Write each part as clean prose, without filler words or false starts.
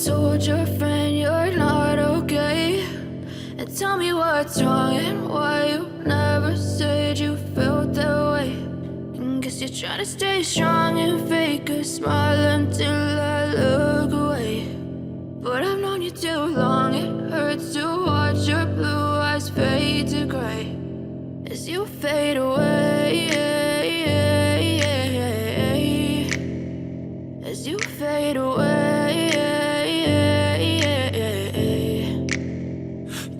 told your friend you're not okay? And tell me what's wrong and why you never said you felt that way. And guess you're trying to stay strong and fake a smile until I look away. But I've known you too long, it hurts to watch your blue eyes fade to gray as you fade away, as you fade away.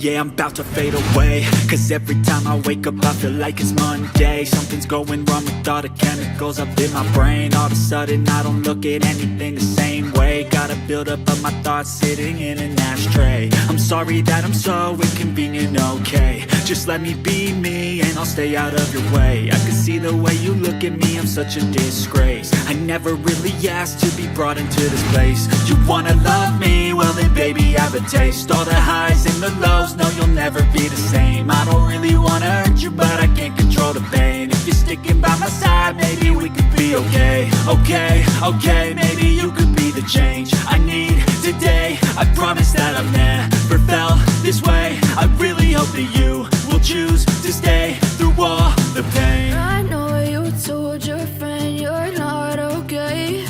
Yeah, I'm about to fade away, cause every time I wake up I feel like it's Monday. Something's going wrong with all the chemicals up in my brain. All of a sudden I don't look at anything the same way. Got a buildup of my thoughts sitting in an ashtray. I'm sorry that I'm so inconvenient, okay? Just let me be me and I'll stay out of your way. I can see the way you look at me, I'm such a disgrace. I never really asked to be brought into this place. You wanna love me? Well then baby have a taste. All the highs and the lows, no you'll never be the same. I don't really wanna hurt you but I can't control the pain. If you're sticking by my side maybe we could be okay. Okay, maybe you could be the change I need today. I promise that I've never felt this way. I really hope that you will choose to stay through all the pain. I know you told your friend you're not okay.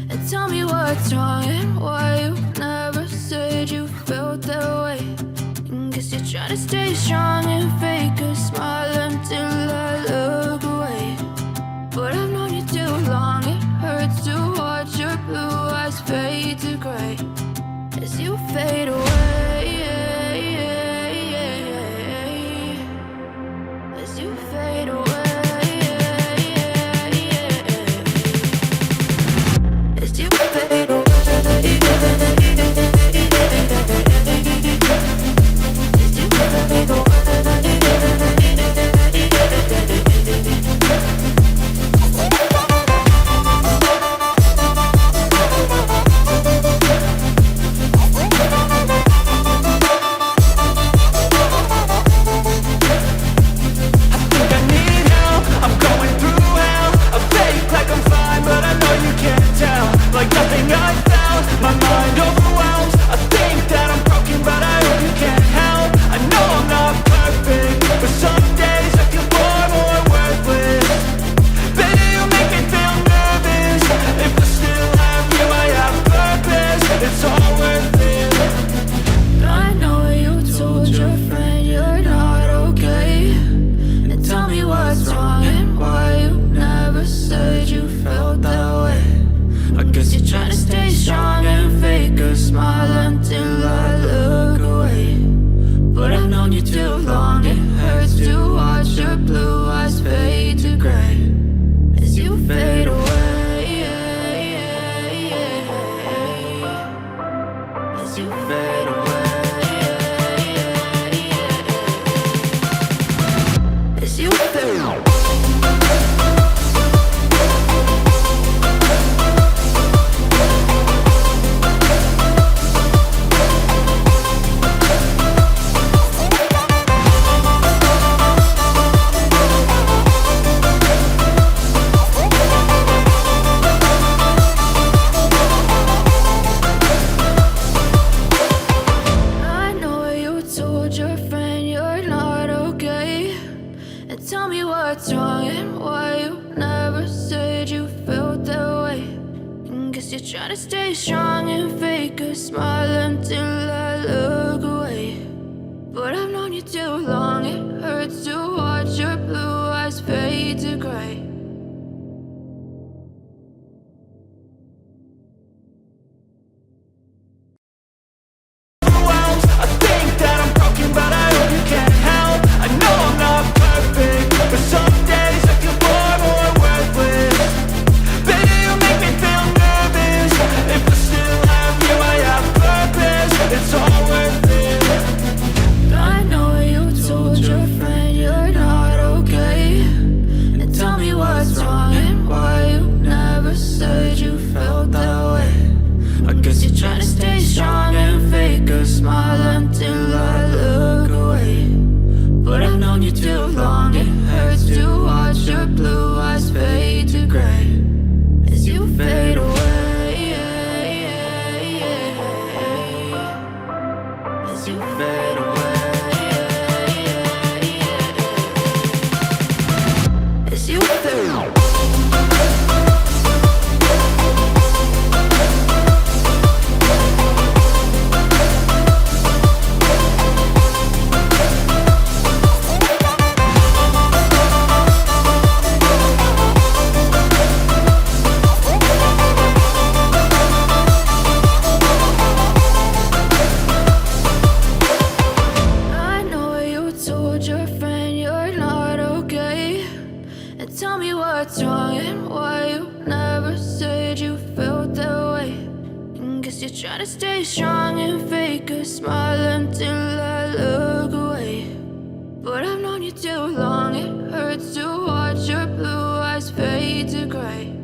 And tell me what's wrong and why you never said you felt that way. And guess you're trying to stay strong and fake a smile until I look away. But I've known you too long, it hurts to watch your blue eyes fade to gray as you fade away, as you fade away, as you fade away. Tell me why Guess you're trying to stay strong and fake a smile until I look away. But I've known you too long, it hurts to watch your blue eyes fade to gray.